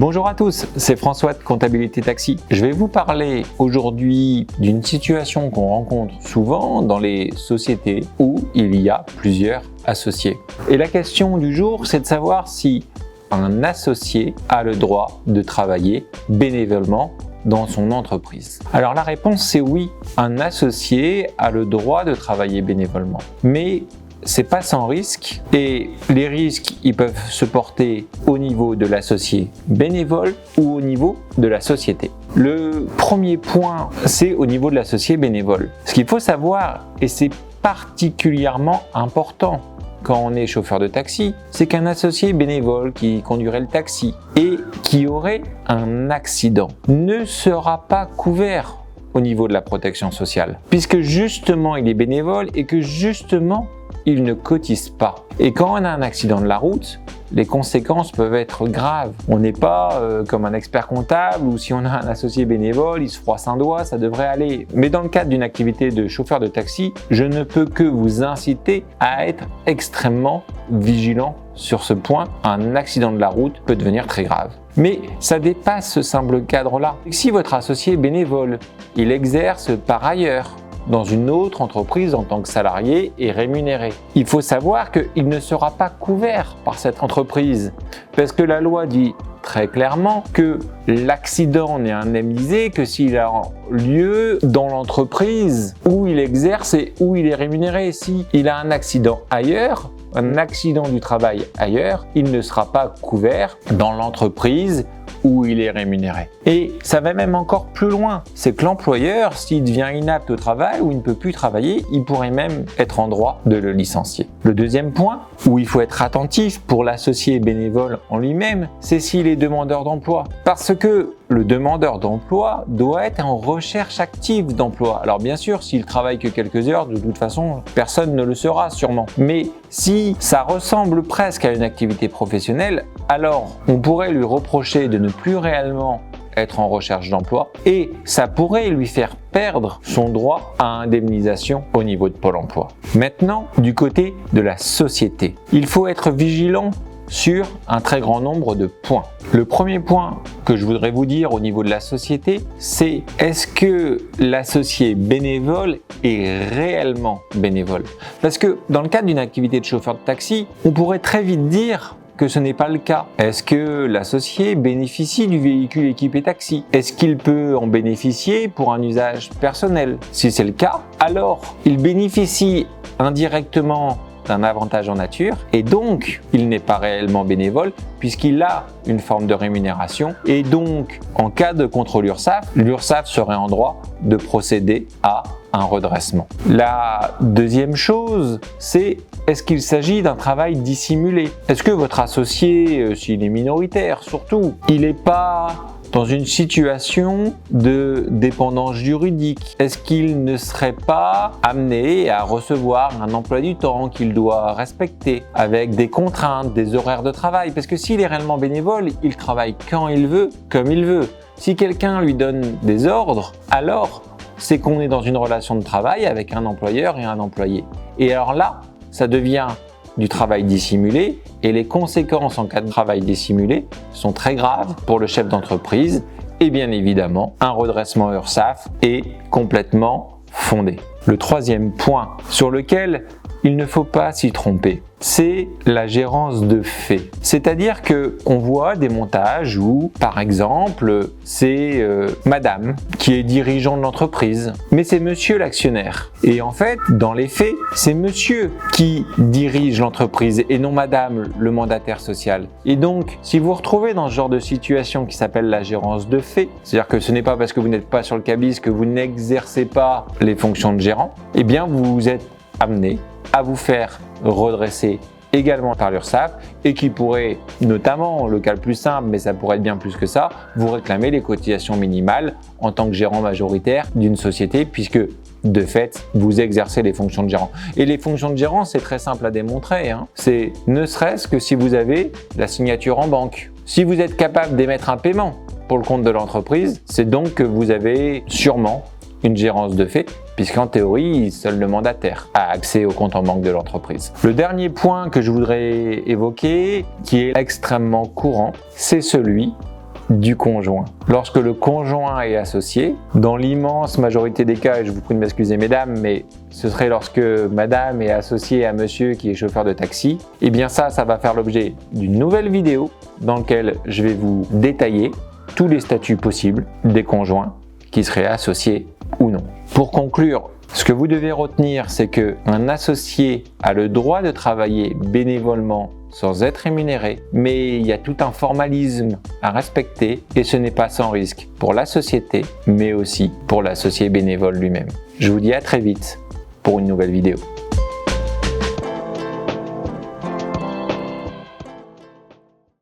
Bonjour à tous, c'est François de Comptabilité Taxi. Je vais vous parler aujourd'hui d'une situation qu'on rencontre souvent dans les sociétés où il y a plusieurs associés. Et la question du jour, c'est de savoir si un associé a le droit de travailler bénévolement dans son entreprise. Alors la réponse c'est oui, un associé a le droit de travailler bénévolement. Mais c'est pas sans risque et les risques ils peuvent se porter au niveau de l'associé bénévole ou au niveau de la société. Le premier point c'est au niveau de l'associé bénévole. Ce qu'il faut savoir, et c'est particulièrement important quand on est chauffeur de taxi, c'est qu'un associé bénévole qui conduirait le taxi et qui aurait un accident ne sera pas couvert au niveau de la protection sociale, puisque justement il est bénévole et que justement il ne cotise pas. Et quand on a un accident de la route, les conséquences peuvent être graves. On n'est pas comme un expert comptable où si on a un associé bénévole, il se froisse un doigt, ça devrait aller. Mais dans le cadre d'une activité de chauffeur de taxi, je ne peux que vous inciter à être extrêmement vigilant sur ce point. Un accident de la route peut devenir très grave. Mais ça dépasse ce simple cadre-là. Si votre associé bénévole, il exerce par ailleurs dans une autre entreprise en tant que salarié et rémunéré, il faut savoir qu'il ne sera pas couvert par cette entreprise parce que la loi dit très clairement que l'accident n'est indemnisé que s'il a lieu dans l'entreprise où il exerce et où il est rémunéré. S'il a un accident ailleurs, un accident du travail ailleurs, il ne sera pas couvert dans l'entreprise où il est rémunéré. Et ça va même encore plus loin, c'est que l'employeur, s'il devient inapte au travail ou il ne peut plus travailler, il pourrait même être en droit de le licencier. Le deuxième point, où il faut être attentif pour l'associé bénévole en lui-même, c'est s'il est demandeur d'emploi. Parce que le demandeur d'emploi doit être en recherche active d'emploi. Alors bien sûr, s'il travaille que quelques heures, de toute façon, personne ne le sera sûrement. Mais si ça ressemble presque à une activité professionnelle, alors on pourrait lui reprocher de ne plus réellement être en recherche d'emploi et ça pourrait lui faire perdre son droit à indemnisation au niveau de Pôle emploi. Maintenant, du côté de la société, il faut être vigilant sur un très grand nombre de points. Le premier point que je voudrais vous dire au niveau de la société, c'est est-ce que l'associé bénévole est réellement bénévole? Parce que dans le cadre d'une activité de chauffeur de taxi, on pourrait très vite dire que ce n'est pas le cas. Est-ce que l'associé bénéficie du véhicule équipé taxi? Est-ce qu'il peut en bénéficier pour un usage personnel? Si c'est le cas, alors il bénéficie indirectement d'un avantage en nature et donc il n'est pas réellement bénévole puisqu'il a une forme de rémunération et donc en cas de contrôle URSSAF, l'URSSAF serait en droit de procéder à un redressement. La deuxième chose, c'est est-ce qu'il s'agit d'un travail dissimulé? Est-ce que votre associé, s'il est minoritaire surtout, il n'est pas dans une situation de dépendance juridique? Est-ce qu'il ne serait pas amené à recevoir un emploi du temps qu'il doit respecter avec des contraintes, des horaires de travail? Parce que s'il est réellement bénévole, il travaille quand il veut, comme il veut. Si quelqu'un lui donne des ordres, alors c'est qu'on est dans une relation de travail avec un employeur et un employé. Et alors là, ça devient du travail dissimulé et les conséquences en cas de travail dissimulé sont très graves pour le chef d'entreprise et bien évidemment, un redressement URSSAF est complètement fondé. Le troisième point sur lequel il ne faut pas s'y tromper, c'est la gérance de fait. C'est-à-dire qu'on voit des montages où, par exemple, c'est madame qui est dirigeant de l'entreprise, mais c'est monsieur l'actionnaire. Et en fait, dans les faits, c'est monsieur qui dirige l'entreprise et non madame le mandataire social. Et donc, si vous vous retrouvez dans ce genre de situation qui s'appelle la gérance de fait, c'est-à-dire que ce n'est pas parce que vous n'êtes pas sur le cabis que vous n'exercez pas les fonctions de gérant, eh bien vous êtes amené à vous faire redresser également par l'URSSAF et qui pourrait, notamment le cas le plus simple, mais ça pourrait être bien plus que ça, vous réclamer les cotisations minimales en tant que gérant majoritaire d'une société puisque de fait, vous exercez les fonctions de gérant. Et les fonctions de gérant, c'est très simple à démontrer. C'est ne serait-ce que si vous avez la signature en banque. Si vous êtes capable d'émettre un paiement pour le compte de l'entreprise, c'est donc que vous avez sûrement une gérance de fait, puisqu'en théorie, seul le mandataire a accès au compte en banque de l'entreprise. Le dernier point que je voudrais évoquer, qui est extrêmement courant, c'est celui du conjoint. Lorsque le conjoint est associé, dans l'immense majorité des cas, et je vous prie de m'excuser mesdames, mais ce serait lorsque madame est associée à monsieur qui est chauffeur de taxi, et bien ça va faire l'objet d'une nouvelle vidéo dans laquelle je vais vous détailler tous les statuts possibles des conjoints qui seraient associés ou non. Pour conclure, ce que vous devez retenir, c'est qu'un associé a le droit de travailler bénévolement sans être rémunéré, mais il y a tout un formalisme à respecter et ce n'est pas sans risque pour la société, mais aussi pour l'associé bénévole lui-même. Je vous dis à très vite pour une nouvelle vidéo.